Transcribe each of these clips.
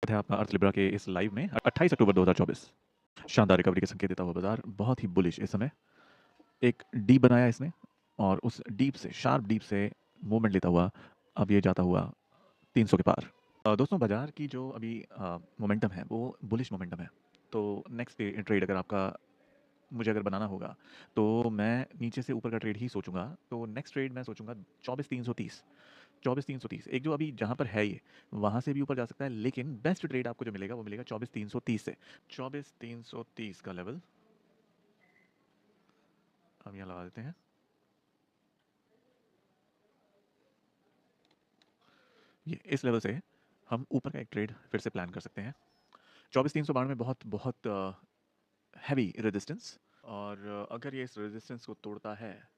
है आपका अर्थ लिब्रा के इस लाइव में 28 अक्टूबर 2024। शानदार रिकवरी के संकेत देता हुआ बाजार बहुत ही बुलिश इस समय। एक डीप बनाया इसने और उस डीप से शार्प डीप से मूवमेंट लेता हुआ अब ये जाता हुआ 300 के पार। दोस्तों बाजार की जो अभी मोमेंटम है वो बुलिश मोमेंटम है। तो नेक्स्ट ट्रेड अगर आपका मुझे अगर बनाना होगा तो मैं नीचे से ऊपर का ट्रेड ही सोचूंगा। तो नेक्स्ट ट्रेड मैं सोचूंगा 24,330। 24,330 एक जो अभी जहाँ पर है ये वहाँ से भी ऊपर जा सकता है, लेकिन बेस्ट ट्रेड आपको जो मिलेगा वो मिलेगा 24,330 से। 24,330 का लेवल हम यहाँ लगा देते हैं। ये इस लेवल से हम ऊपर का एक ट्रेड फिर से प्लान कर सकते हैं। 24,392 में बहुत बहुत हैवी रेजिस्टेंस, और अगर ये इस रेजिस्टेंस को तोड़ता है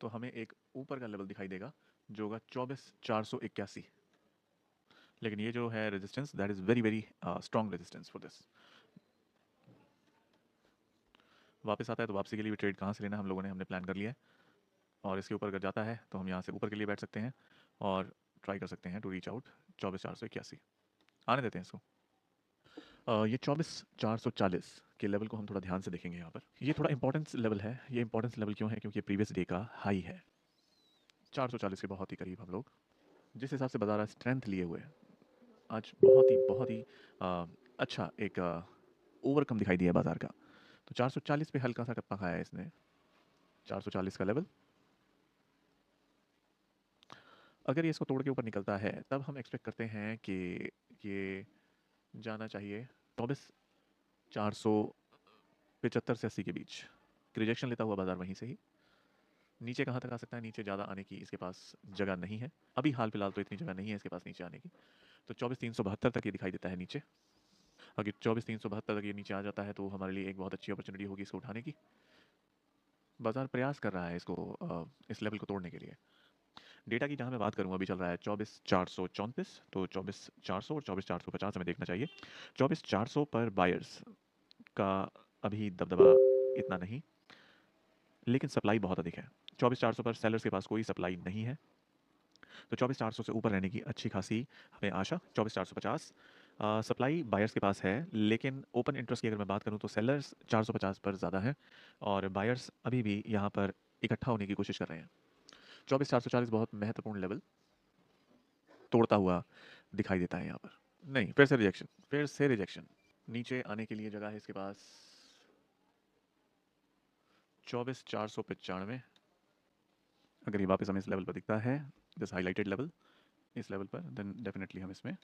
तो हमें एक ऊपर का लेवल दिखाई देगा जो होगा 24,481। लेकिन ये जो है resistance that is very very strong resistance for this. वापस आता है तो वापसी के लिए भी ट्रेड कहाँ से लेना हम लोगों ने हमने प्लान कर लिया है, और इसके ऊपर अगर जाता है तो हम यहाँ से ऊपर के लिए बैठ सकते हैं और ट्राई कर सकते हैं टू रीच आउट 24,481। आने देते हैं इसको। ये 24,440 के लेवल को हम थोड़ा ध्यान से देखेंगे यहाँ पर। ये थोड़ा इंपॉर्टेंस लेवल है। ये इंपॉर्टेंस लेवल क्यों है? क्योंकि प्रीवियस डे का हाई है। 440 के बहुत ही करीब हम लोग। जिस हिसाब से बाजार आज स्ट्रेंथ लिए हुए हैं, आज बहुत ही अच्छा एक ओवरकम दिखाई दिया बाजार का। तो 440 पे हल्का सा टप्पा खाया है इसने। 440 का लेवल अगर ये इसको तोड़ के ऊपर निकलता है तब हम एक्सपेक्ट करते हैं कि ये जाना चाहिए 24,475 से 80 के बीच। रिजेक्शन लेता हुआ बाजार वहीं से ही नीचे कहाँ तक आ सकता है? नीचे ज़्यादा आने की इसके पास जगह नहीं है अभी, हाल फिलहाल तो इतनी जगह नहीं है इसके पास नीचे आने की। तो 24,372 तक ये दिखाई देता है नीचे। अगर 24,372 तक ये नीचे आ जाता है तो हमारे लिए एक बहुत अच्छी अपॉर्चुनिटी होगी इसको उठाने की। बाजार प्रयास कर रहा है इसको इस लेवल को तोड़ने के लिए। डेटा की जहाँ मैं बात करूँ अभी चल रहा है 24,434, तो 24,400 और 24,450 हमें देखना चाहिए। 24,400 पर बायर्स का अभी दबदबा इतना नहीं, लेकिन सप्लाई बहुत अधिक है। 24,400 पर सेलर्स के पास कोई सप्लाई नहीं है, तो 24,400 से ऊपर रहने की अच्छी खासी हमें आशा। 24,450 सप्लाई बायर्स के पास है, लेकिन ओपन इंटरेस्ट की अगर मैं बात करूं तो सेलर्स 450 पर ज़्यादा है और बायर्स अभी भी यहाँ पर इकट्ठा होने की कोशिश कर रहे हैं। 24,440 बहुत महत्वपूर्ण लेवल तोड़ता हुआ दिखाई देता है यहाँ पर। नहीं, फिर से रिजेक्शन, फिर से रिजेक्शन। नीचे आने के लिए जगह है इसके पास 24,495। अगर ये वापस हमें इस लेवल पर दिखता है, दिस हाईलाइटेड लेवल, इस लेवल पर, देन डेफिनेटली हम इसमें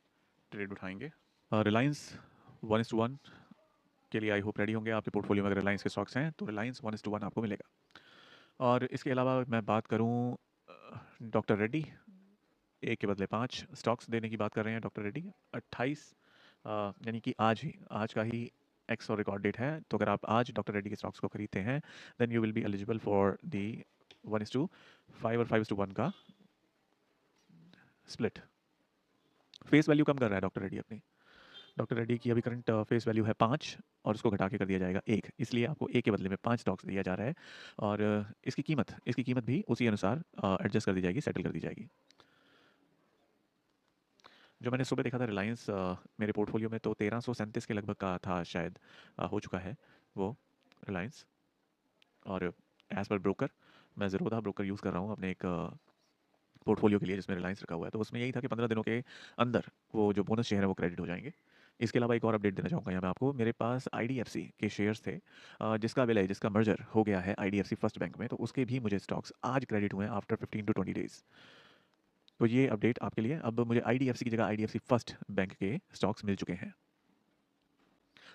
ट्रेड उठाएंगे। रिलायंस 1:1 के लिए आई होप रेडी होंगे आपके पोर्टफोलियो में। अगर रिलायंस के स्टॉक्स हैं तो रिलायंस 1:1 आपको मिलेगा। और इसके अलावा मैं बात करूं डॉक्टर रेड्डी, एक के बदले 5 स्टॉक्स देने की बात कर रहे हैं डॉक्टर रेड्डी। 28 यानी कि आज का ही एक्स और रिकॉर्ड डेट है। तो अगर आप आज डॉक्टर रेड्डी के स्टॉक्स को खरीदते हैं then you will be eligible for the 1:5 और 5:1 का स्प्लिट। फेस वैल्यू कम कर रहा है डॉक्टर रेड्डी अपनी। डॉक्टर रेड्डी की अभी करंट फेस वैल्यू है 5 और उसको घटा के कर दिया जाएगा 1, इसलिए आपको 1 के बदले में 5 स्टॉक्स दिया जा रहा है। और इसकी कीमत भी उसी अनुसार एडजस्ट कर दी जाएगी, सेटल कर दी जाएगी। जो मैंने सुबह देखा था रिलायंस मेरे पोर्टफोलियो में, तो 1337 के लगभग का था शायद, हो चुका है वो रिलायंस। और एज़ पर ब्रोकर, मैं ज़ीरोधा ब्रोकर यूज़ कर रहा हूँ अपने एक पोर्टफोलियो के लिए जिसमें रिलायंस रखा हुआ है। तो उसमें यही था कि 15 दिनों के अंदर वो जो बोनस शेयर है वो क्रेडिट हो जाएंगे। इसके अलावा एक और अपडेट देना चाहूँगा यहाँ मैं आपको। मेरे पास आईडीएफसी के शेयर्स थे जिसका विलय, जिसका मर्जर हो गया है आईडीएफसी फर्स्ट बैंक में, तो उसके भी मुझे स्टॉक्स आज क्रेडिट हुए हैं आफ्टर 15 टू 20 डेज़। तो ये अपडेट आपके लिए। अब मुझे आईडीएफसी की जगह आईडीएफसी फर्स्ट बैंक के स्टॉक्स मिल चुके हैं।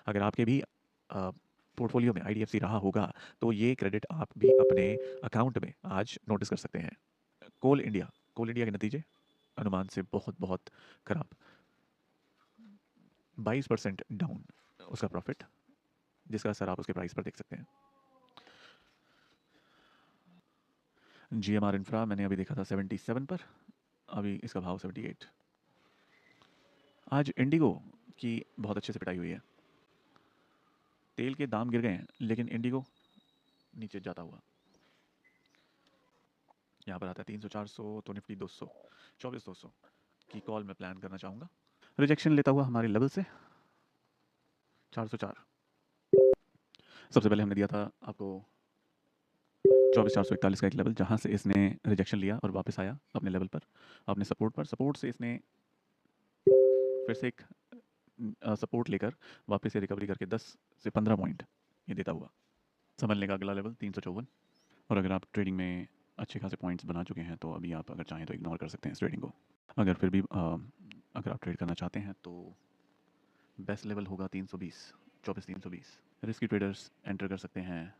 अगर आपके भी पोर्टफोलियो में आईडीएफसी रहा होगा तो ये क्रेडिट आप भी अपने अकाउंट में आज नोटिस कर सकते हैं। कोल इंडिया के नतीजे अनुमान से बहुत बहुत खराब, 22% डाउन उसका प्रॉफिट, जिसका असर आप उसके प्राइस पर देख सकते हैं। जीएमआर इंफ्रा मैंने अभी देखा था 77 पर, अभी इसका भाव 78। आज इंडिगो की बहुत अच्छे से पिटाई हुई है। तेल के दाम गिर गए हैं लेकिन इंडिगो नीचे जाता हुआ यहाँ पर आता है 300 400, तो निफ्टी 200, 24,200। की कॉल मैं प्लान करना चाहूँगा। रिजेक्शन लेता हुआ हमारे लेवल से 404। सबसे पहले हमने दिया था आपको 24,441 का एक लेवल, जहाँ से इसने रिजेक्शन लिया और वापस आया अपने लेवल पर, अपने सपोर्ट से इसने फिर से एक सपोर्ट लेकर वापस से रिकवरी करके 10 से 15 पॉइंट ये देता हुआ समझने का अगला लेवल 354। और अगर आप ट्रेडिंग में अच्छे खासे पॉइंट्स बना चुके हैं तो अभी आप अगर चाहें तो इग्नोर कर सकते हैं इस ट्रेडिंग को। अगर फिर भी अगर आप ट्रेड करना चाहते हैं तो बेस्ट लेवल होगा 320, 24,320। रिस्की ट्रेडर्स एंटर कर सकते हैं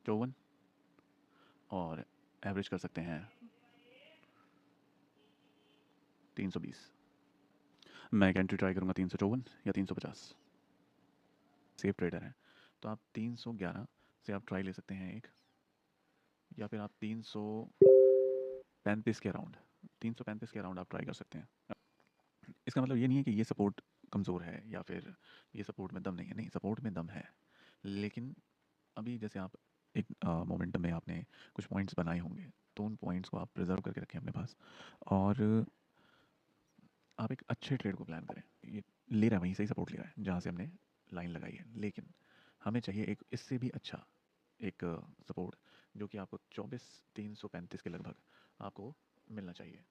54 और एवरेज कर सकते हैं 320। मैं एक एंट्री ट्राई करूँगा 354 या 350। सेफ ट्रेडर है तो आप 311 से आप ट्राई ले सकते हैं एक, या फिर आप 335 के अराउंड 335 के अराउंड आप ट्राई कर सकते हैं। इसका मतलब ये नहीं है कि ये सपोर्ट कमज़ोर है या फिर ये सपोर्ट में दम नहीं है, नहीं, सपोर्ट में दम है, लेकिन अभी जैसे आप एक मोमेंटम में आपने कुछ पॉइंट्स बनाए होंगे तो उन पॉइंट्स को आप प्रिजर्व करके रखें अपने पास और आप एक अच्छे ट्रेड को प्लान करें। ये ले रहा है, वहीं से ही सपोर्ट ले रहा है जहाँ से हमने लाइन लगाई है, लेकिन हमें चाहिए एक इससे भी अच्छा एक सपोर्ट जो कि आपको 24,335 के लगभग आपको मिलना चाहिए।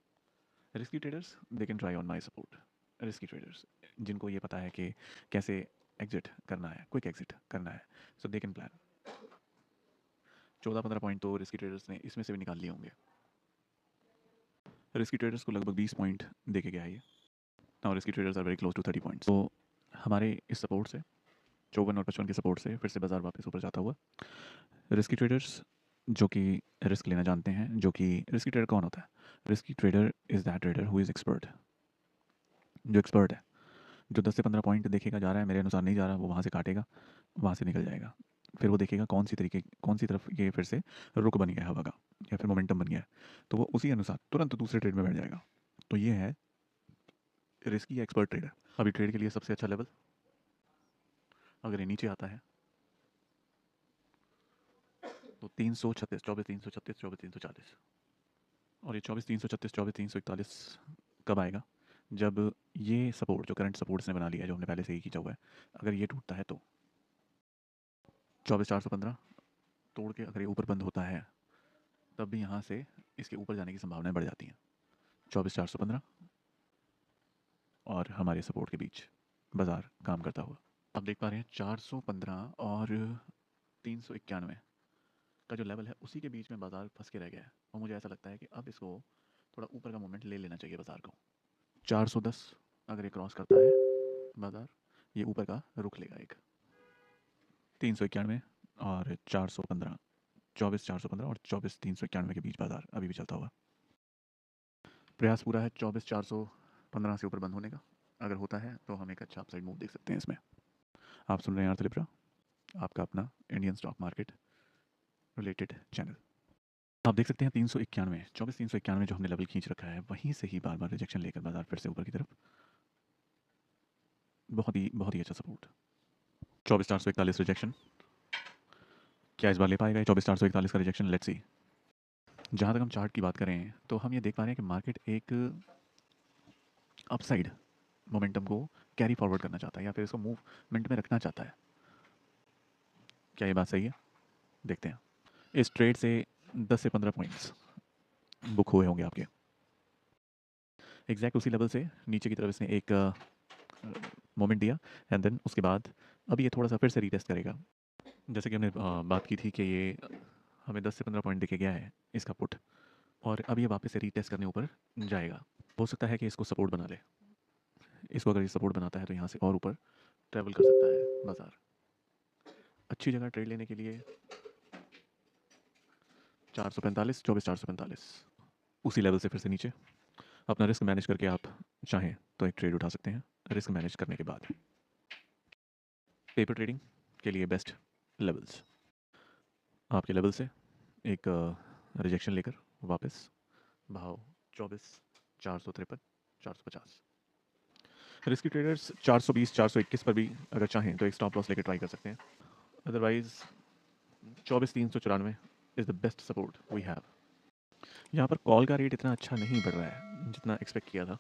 Risky traders they can try on my support. Risky traders जिनको ये पता है कि कैसे एग्जिट करना है, क्विक एग्जिट करना है, सो दे कैन प्लान। 14-15 पॉइंट तो रिस्की ट्रेडर्स ने इसमें से भी निकाल लिए होंगे। रिस्की ट्रेडर्स को लगभग 20 पॉइंट दे के गया है ये। Now risky traders are very close to 30 points. तो हमारे इस सपोर्ट से 54 और 55 के सपोर्ट से फिर से बाजार वापस ऊपर जाता हुआ रिस्की ट्रेडर्स जो कि रिस्क लेना जानते हैं, जो कि रिस्की ट्रेडर कौन होता है? Risky trader is that trader who is expert, जो एक्सपर्ट है, जो 10 से 15 पॉइंट देखेगा जा रहा है मेरे अनुसार नहीं जा रहा, वो वहाँ से काटेगा, वहाँ से निकल जाएगा। फिर वो देखेगा कौन सी तरफ ये फिर से रुक बन गया है हवा का या फिर मोमेंटम बन गया है, तो वो उसी अनुसार तुरंत दूसरे ट्रेड में बैठ जाएगा। तो ये है रिस्की एक्सपर्ट ट्रेडर। अभी ट्रेड के लिए सबसे अच्छा लेवल अगर ये नीचे आता है तो 336, 24,336, 24,340। और ये 24,336, 24,341 कब आएगा? जब ये सपोर्ट जो करंट सपोर्ट इसने बना लिया है, जो हमने पहले से ही खींचा हुआ है, अगर ये टूटता है तो 24,415 तोड़ के अगर ये ऊपर बंद होता है तब भी यहाँ से इसके ऊपर जाने की संभावनाएं बढ़ जाती हैं। 24,415 और हमारे सपोर्ट के बीच बाजार काम करता हुआ आप देख पा रहे हैं 415 और 391 का जो लेवल है उसी के बीच में बाजार फंस के रह गया है, और मुझे ऐसा लगता है कि अब इसको थोड़ा ऊपर का मोमेंट ले लेना चाहिए बाजार को। 410 अगर ये क्रॉस करता है बाजार, ये ऊपर का रुख लेगा एक 391 और 415, 24,415 और 24,391 के बीच बाजार अभी भी चलता हुआ। प्रयास पूरा है 24,415 से ऊपर बंद होने का। अगर होता है तो हम एक अच्छा अपसाइड मूव देख सकते हैं इसमें। आप सुन रहे हैं अर्थ लिब्रा, आपका अपना Indian stock market related channel. आप देख सकते हैं 391, 24,391 जो हमने लेवल खींच रखा है, वहीं से ही बार बार रिजेक्शन लेकर बाजार फिर से ऊपर की तरफ बहुत ही अच्छा सपोर्ट। 24,441 रिजेक्शन, क्या इस बार ले पाएगा 24,441 का रिजेक्शन? Let's see. जहाँ तक हम चार्ट की बात करें तो हम ये देख पा रहे हैं कि मार्केट एक अपसाइड मोमेंटम को कैरी फॉरवर्ड करना चाहता है या फिर इसको मूवमेंट में रखना चाहता है। क्या ये बात सही है? देखते हैं। इस ट्रेड से 10 से 15 पॉइंट्स बुक हुए होंगे आपके। एग्जैक्ट उसी लेवल से नीचे की तरफ इसने एक मोमेंट दिया एंड देन उसके बाद अभी ये थोड़ा सा फिर से रीटेस्ट करेगा। जैसे कि हमने बात की थी कि ये हमें 10 से 15 पॉइंट दिखे गया है इसका पुट, और अब ये वापस से रीटेस्ट करने ऊपर जाएगा। हो सकता है कि इसको सपोर्ट बना ले। इसको अगर ये सपोर्ट बनाता है तो यहाँ से और ऊपर ट्रैवल कर सकता है बाजार। अच्छी जगह ट्रेड लेने के लिए 445, 24,445 उसी लेवल से फिर से नीचे अपना रिस्क मैनेज करके आप चाहें तो एक ट्रेड उठा सकते हैं। रिस्क मैनेज करने के बाद पेपर ट्रेडिंग के लिए बेस्ट लेवल्स आपके लेवल से एक रिजेक्शन लेकर वापस भाव 24,453, 450। रिस्की ट्रेडर्स 420, 421 पर भी अगर चाहें तो एक स्टॉप लॉस लेकर ट्राई कर सकते हैं। Otherwise 24,394 is the best support we have. यहाँ पर कॉल का रेट इतना अच्छा नहीं बढ़ रहा है जितना एक्सपेक्ट किया था।